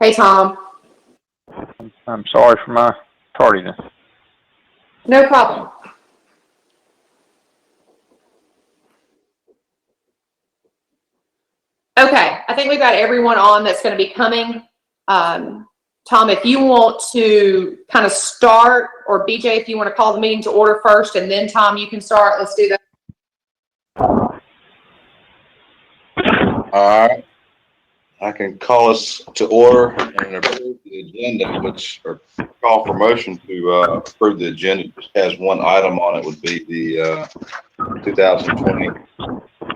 Hey, Tom. I'm sorry for my tardiness. No problem. Okay, I think we've got everyone on that's going to be coming. Tom, if you want to kind of start, or BJ, if you want to call the meeting to order first, and then Tom, you can start. Let's do that. All right. I can call us to order and approve the agenda, or call for motion to approve the agenda. It just has one item on it, would be the 2020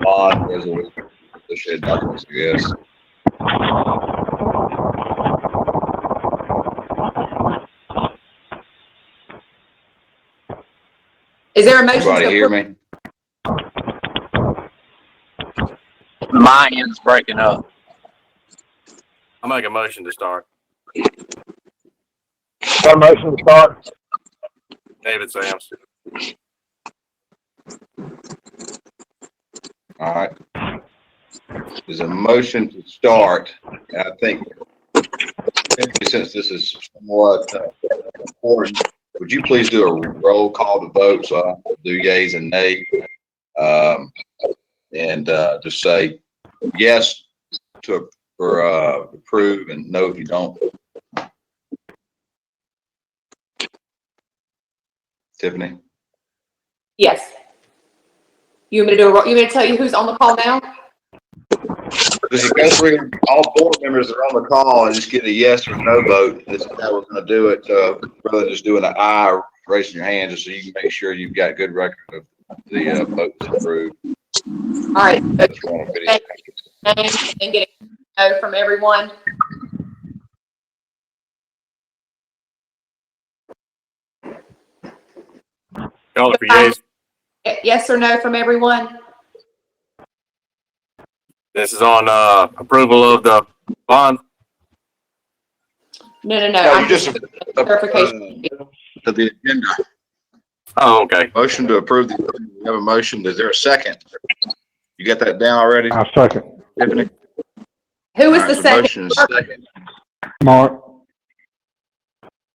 bond resolution, associated documents, I guess. Is there a motion Everybody to hear approve? me? My end's breaking up. I'll make a motion to start. Got a motion to start? David Sams. All right. There's a motion to start. And I think since this is somewhat important, would you please do a roll call to vote, so I do yeas and nays, and just say yes for approve and no if you don't. Tiffany? Yes. You want me to do you want me to tell you who's on the call now? Does it go through all board members that are on the call and just get a yes or no vote? This is how we're going to do it, rather than just doing an aye or raising your hand, just so you can make sure you've got a good record of the votes approved. All right. That's one on video. And get a no from everyone. Call it for yeas. Yes or no from everyone? This is on approval of the bond. No. No, I'm you just clarification. to the agenda. Oh, okay. Motion to approve the agenda. We have a motion. Is there a second? You got that down already, I'll second. Tiffany? Who is All the right, second? motion is second. Mark.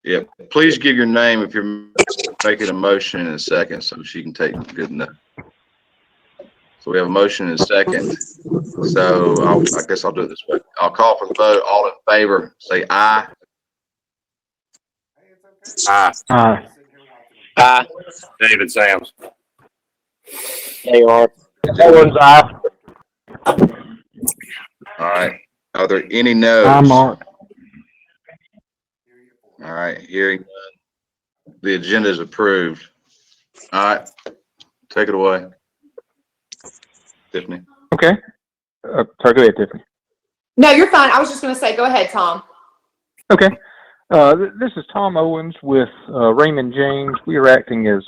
Yep. Please give your name if you're making a motion in a second, so she can take good enough. So we have a motion in a second. So I guess I'll do it this way. I'll call for the vote. All in favor, say aye. Aye. Aye. Aye. David Sams. They are. That one's aye. All right. Are there any no's? Aye, Mark. All right. Hearing none. The agenda is approved. All right. Take it away, Tiffany. Okay. Sorry, go ahead, Tiffany. No, you're fine. I was just going to say, go ahead, Tom. Okay. This is Tom Owens with Raymond James. We are acting as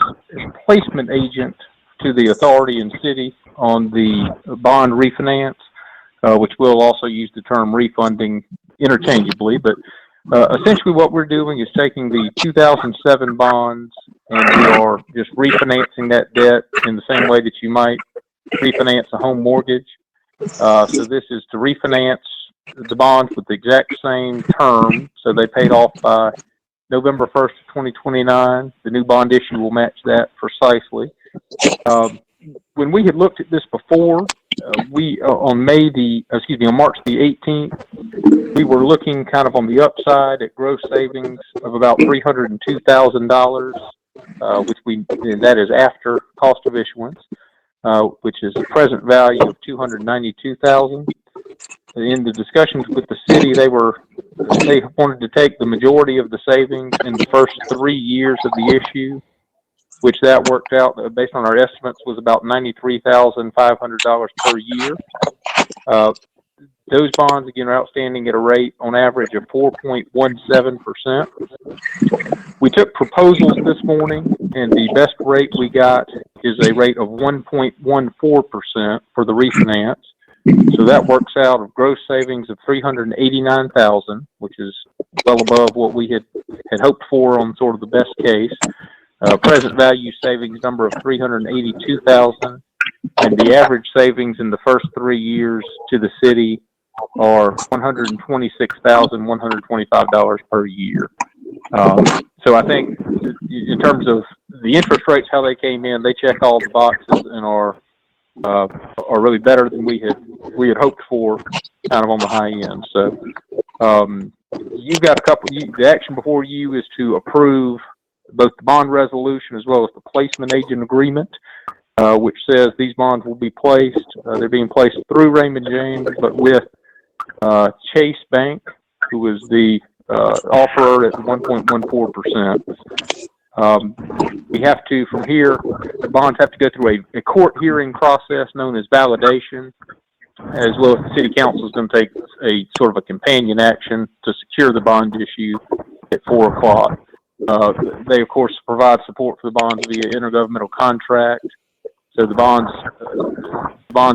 placement agent to the authority and city on the bond refinance, which we'll also use the term refunding interchangeably. But essentially what we're doing is taking the 2007 bonds and we are just refinancing that debt in the same way that you might refinance a home mortgage. So this is to refinance the bonds with the exact same term. So they paid off by November 1st, 2029. The new bond issue will match that precisely. When we had looked at this before, on March the 18th, we were looking kind of on the upside at gross savings of about $302,000, and that is after cost of issuance, which is a present value of $292,000. In the discussions with the city, they wanted to take the majority of the savings in the first 3 years of the issue, which that worked out, based on our estimates, was about $93,500 per year. Those bonds, again, are outstanding at a rate on average of 4.17%. We took proposals this morning, and the best rate we got is a rate of 1.14% for the refinance. So that works out of gross savings of $389,000, which is well above what we had hoped for on sort of the best case. Present value savings number of $382,000, and the average savings in the first 3 years to the city are $126,125 per year. So I think in terms of the interest rates, how they came in, they check all the boxes and are really better than we had hoped for, kind of on the high end. So you've got the action before you is to approve both the bond resolution as well as the placement agent agreement, which says these bonds will be placed. They're being placed through Raymond James, but with Chase Bank, who is the offerer at 1.14%. We have to, from here, the bonds have to go through a court hearing process known as validation, as well as the city council is going to take a sort of a companion action to secure the bond issue at 4 o'clock. They, of course, provide support for the bonds via intergovernmental contract. So the bonds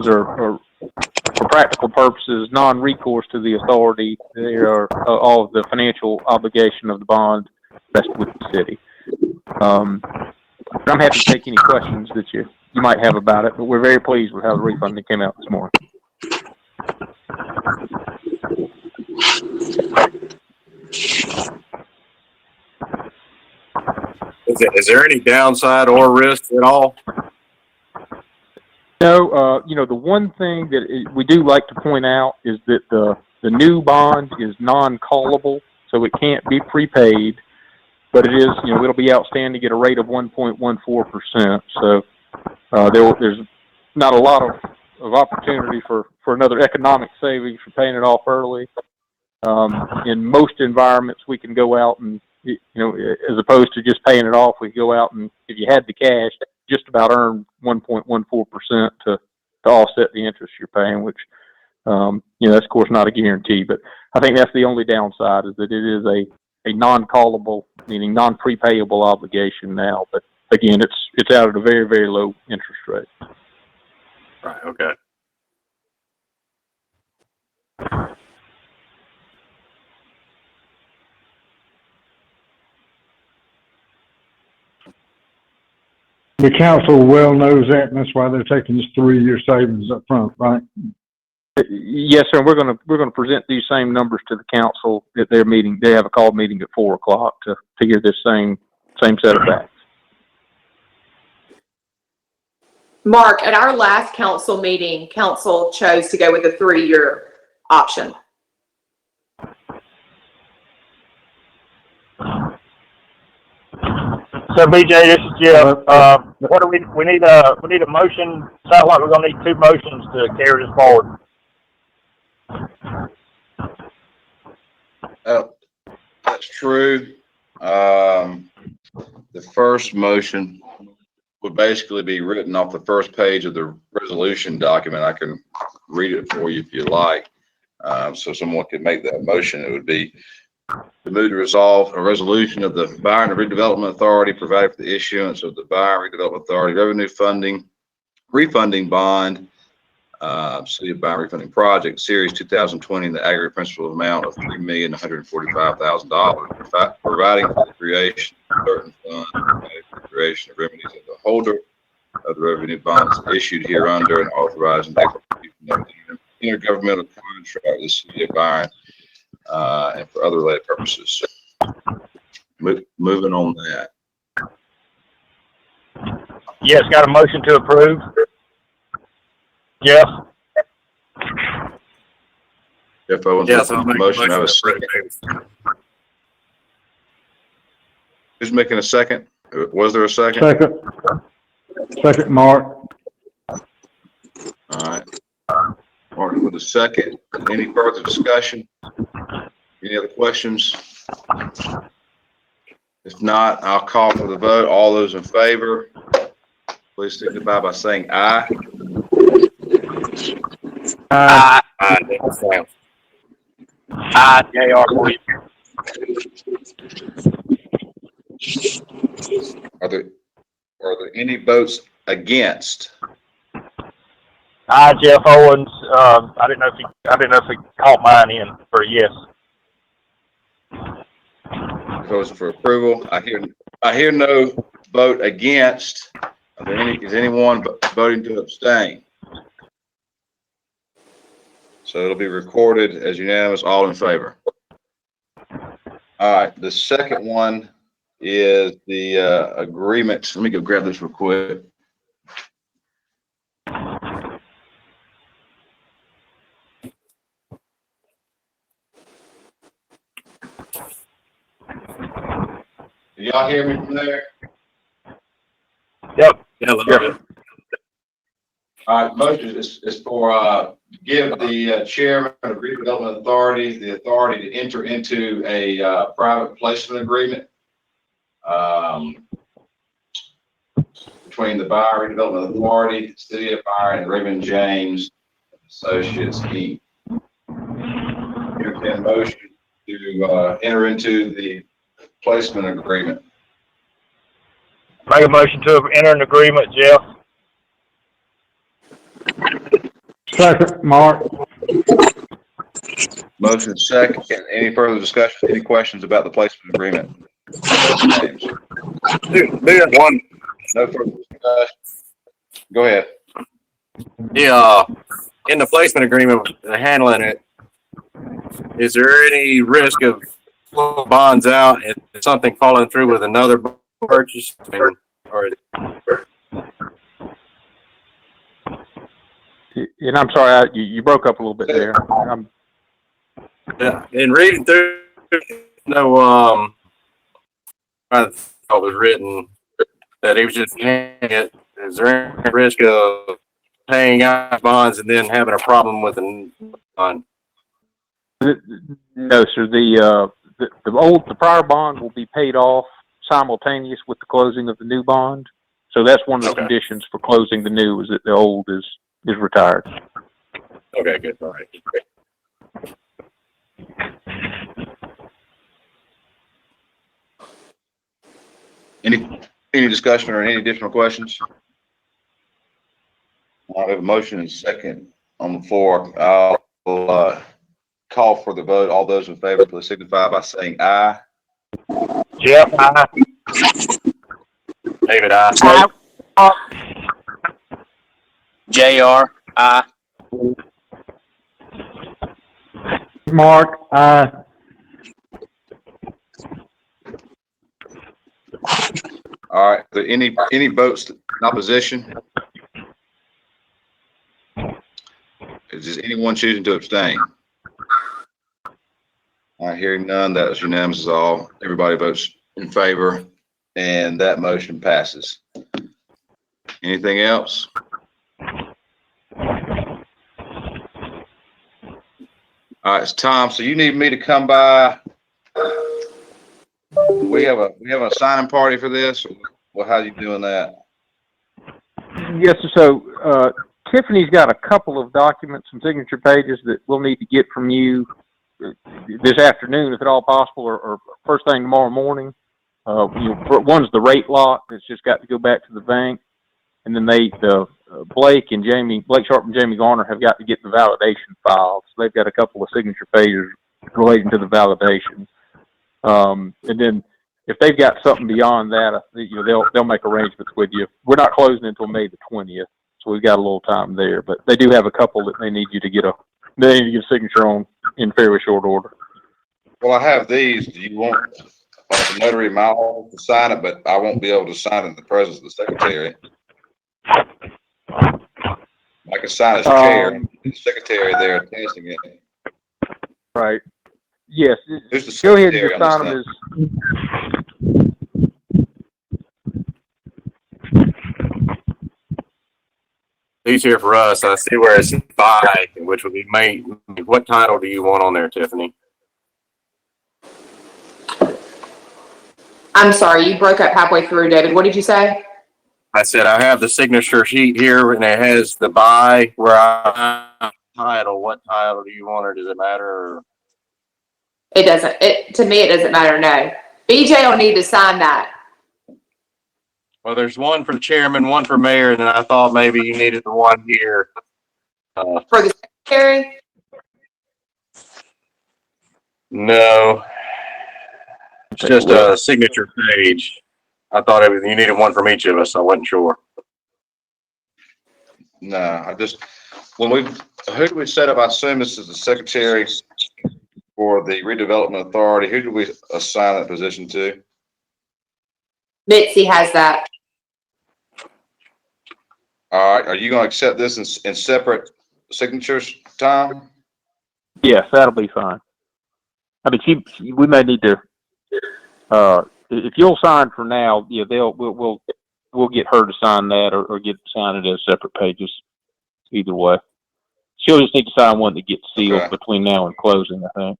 are, for practical purposes, non-recourse to the authority. They are all of the financial obligation of the bond vested with the city. I'm happy to take any questions that you might have about it, but we're very pleased with how the refunding came out this morning. Is there any downside or risk at all? No, the one thing that we do like to point out is that the new bond is non-callable, so it can't be prepaid, but it is, it'll be outstanding at a rate of 1.14%. So there's not a lot of opportunity for another economic savings for paying it off early. In most environments, we can go out and, as opposed to just paying it off, we go out and, if you had the cash, just about earn 1.14% to offset the interest you're paying, which, that's of course not a guarantee, but I think that's the only downside, is that it is a non-callable, meaning non-prepayable obligation now. But again, it's out at a very, very low interest rate. Right. Okay. The council well knows that, and that's why they're taking this 3-year savings up front, right? Yes, sir. We're going to present these same numbers to the council at their meeting. They have a call meeting at 4 o'clock to hear this same set of facts. Mark, at our last council meeting, council chose to go with the 3-year option. So BJ, this is Jeff. What do we need a motion. Sounds like we're gonna need 2 motions to carry this forward. That's true. The first motion would basically be written off the first page of the resolution document. I can read it for you if you like. So someone could make that motion. It would be to move to resolve a resolution of the Byron Redevelopment Authority providing for the issuance of the Byron Redevelopment Authority revenue refunding bond, City of Byron refunding project series 2020 in the aggregate principal amount of $3,145,000, providing for the creation of certain funds, for the creation of remedies of the holder of the revenue bonds issued hereunder, and authorizing the execution of the intergovernmental contract with the City of Byron, and for other related purposes. Moving on that. Yes, got a motion to approve. Jeff? Jeff Owens, Yes, I'll make a motion. I have a second. Who's making a second? Was there a second? Second, Mark. All right. Mark with a second. Any further discussion? Any other questions? If not, I'll call for the vote. All those in favor, please signify by saying aye. Aye. Aye, JR. Are there any votes against? Aye, Jeff Owens. I didn't know if he caught mine in for a yes. Votes for approval. I hear no vote against. Is anyone voting to abstain? So it'll be recorded as unanimous, all in favor. All right, the second one is the agreement. Let me go grab this real quick. Can y'all hear me from there? Yep. Yeah, a little bit. All right, motion is for, give the chairman of Redevelopment Authority the authority to enter into a private placement agreement between the Byron Redevelopment Authority, City of Byron, and Raymond James Associates, Inc. Entertain a motion to enter into the placement agreement. Make a motion to enter an agreement, Jeff. Second, Mark. Motion second. Any further discussion? Any questions about the placement agreement? James? One. No further discussion. Go ahead. Yeah, in the placement agreement, handling it, is there any risk of bonds out and something falling through with another purchase? Or And I'm sorry, you broke up a little bit there. yeah, in reading through, I thought it was written that he was just paying it. Is there any risk of paying out bonds and then having a problem with a bond? No, sir. The prior bond will be paid off simultaneous with the closing of the new bond. So that's one of the conditions for closing the new, is that the old is retired. Okay, good. All right. Any discussion or any additional questions? I have a motion and a second on the floor. I'll call for the vote. All those in favor, please signify by saying aye. Jeff, aye. David, aye. JR, aye. Mark, aye. All right. Are there any votes in opposition? Is anyone choosing to abstain? All right, hearing none, that is unanimous as all. Everybody votes in favor, and that motion passes. Anything else? All right, it's Tom. So you need me to come by. We have a signing party for this. Well, how you doing that? Yes, so Tiffany's got a couple of documents and signature pages that we'll need to get from you this afternoon, if at all possible, or first thing tomorrow morning. One's the rate lock that's just got to go back to the bank, and then Blake Sharp and Jamie Garner have got to get the validation filed. So they've got a couple of signature pages relating to the validation. And then if they've got something beyond that, they'll make arrangements with you. We're not closing until May the 20th, so we've got a little time there. But they do have a couple that they need you to get a signature on in fairly short order. Well, I have these. Do you want the notary in my office to sign it? But I won't be able to sign it in the presence of the secretary. I can sign as chair. The secretary there attesting it. Right. Yes. Who's the Go ahead and secretary just on sign this them as. He's here for us. I see where it's by, which would be May. What title do you want on there, Tiffany? I'm sorry, you broke up halfway through, David. What did you say? I said I have the signature sheet here, and it has the by where I title. What title do you want, or does it matter? Or? It doesn't. To me, it doesn't matter. No. BJ will need to sign that. Well, there's one for the chairman, one for mayor, and then I thought maybe you needed the one here. For the secretary? No. It's just a signature page. I thought you needed one from each of us. I wasn't sure. No, who do we set up? I assume this is the secretary for the redevelopment authority. Who do we assign that position to? Mitzi has that. All right, are you gonna accept this in separate signatures, Tom? Yes, that'll be fine. I mean, we may need to, if you'll sign for now, yeah, we'll get her to sign that or sign it as separate pages. Either way. She'll just need to sign one that gets sealed between now and closing, I think.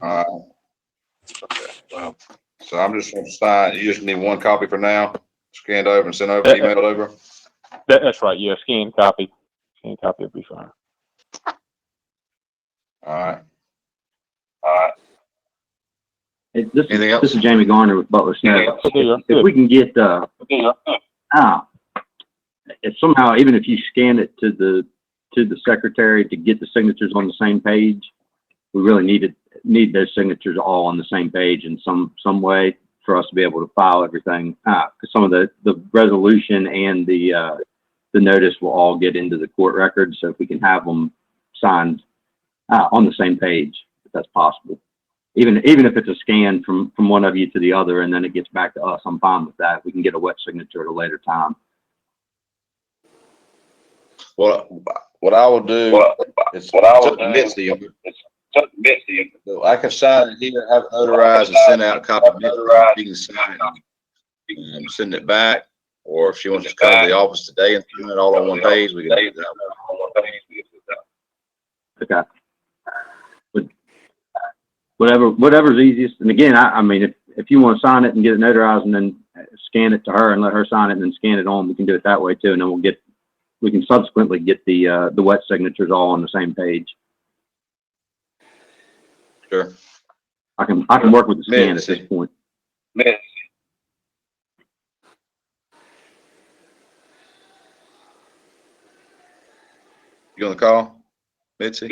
All right. Okay. Well, so I'm just gonna sign. You just need one copy for now. Scanned over and sent over, emailed over. That's right. Yeah, scan copy. Scan copy will be fine. All right. Hey, this Anything else? is Jamie Garner with Butler Smith. If we can get, if somehow, even if you scan it to the secretary to get the signatures on the same page, we really need those signatures all on the same page in some way for us to be able to file everything. Because some of the resolution and the notice will all get into the court record. So if we can have them signed on the same page, if that's possible. Even if it's a scan from one of you to the other and then it gets back to us, I'm fine with that. We can get a wet signature at a later time. Well, what I will do is Mitzi. I can sign it here, have it notarized, and send out a copy of it. She can sign it and send it back. Or if she wants to come to the office today and sign it all on one page, we can do that. Okay. But whatever's easiest. And again, I mean, if you want to sign it and get it notarized and then scan it to her and let her sign it and then scan it on, we can do it that way too. And then we can subsequently get the wet signatures all on the same page. Sure. I can work with the scan at this point. You on the call, Mitzi?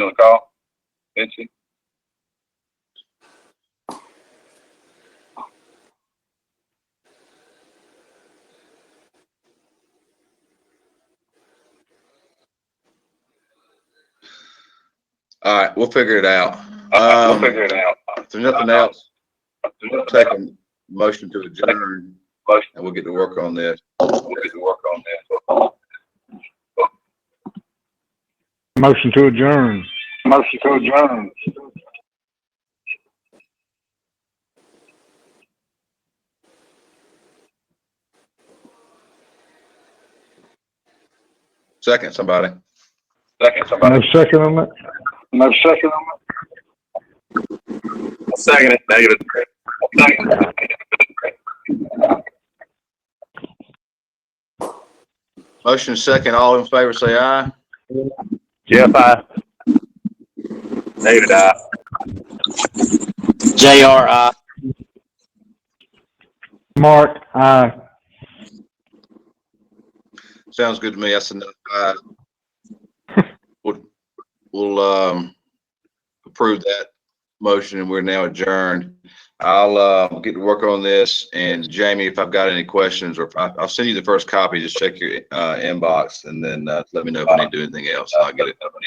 All right, we'll figure it out. If there's nothing else, we'll take a motion to adjourn, and we'll get to work on this. Motion to adjourn. Second, somebody. No second on that? I'll second it. Negative. Motion second, all in favor, say aye. Jeff, aye. David, aye. JR, aye. Mark, aye. Sounds good to me. That's enough. We'll approve that motion, and we're now adjourned. I'll get to work on this, and Jamie, if I've got any questions, or I'll send you the first copy. Just check your inbox, and then let me know if I need to do anything else. I'll get it